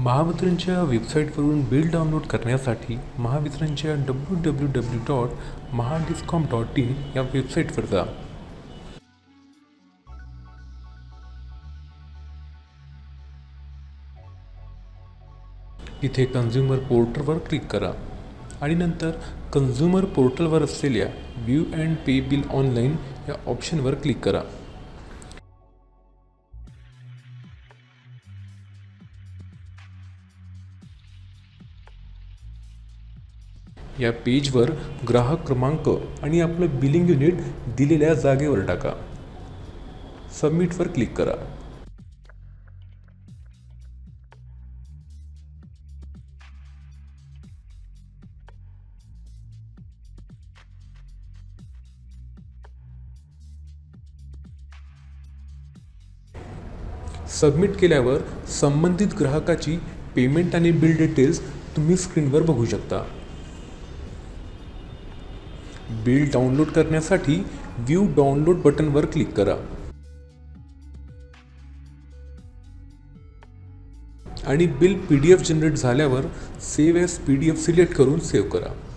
महावितरणच्या वेबसाईटवरून bill download करण्यासाठी महावितरणच्या www.mahadiscom.in या वेबसाईटवर जा. इथे कन्झ्युमर पोर्टलवर क्लिक करा आणि नंतर कन्झ्युमर पोर्टलवर असलेल्या view and pay bill online या ऑप्शनवर क्लिक करा. या पेजवर ग्राहक क्रमांक आणि आपलं बिलिंग युनिट दिलेल्या जागेवर टाका. सबमिटवर क्लिक करा. सबमिट केल्यावर संबंधित ग्राहकाची पेमेंट आणि बिल डिटेल्स तुम्ही स्क्रीनवर बघू शकता. बिल डाउनलोड करण्यासाठी व्ह्यू डाउनलोड बटनवर क्लिक करा आणि बिल PDF जनरेट झाल्यावर सेव्ह ॲज PDF सिलेक्ट करून सेव्ह करा.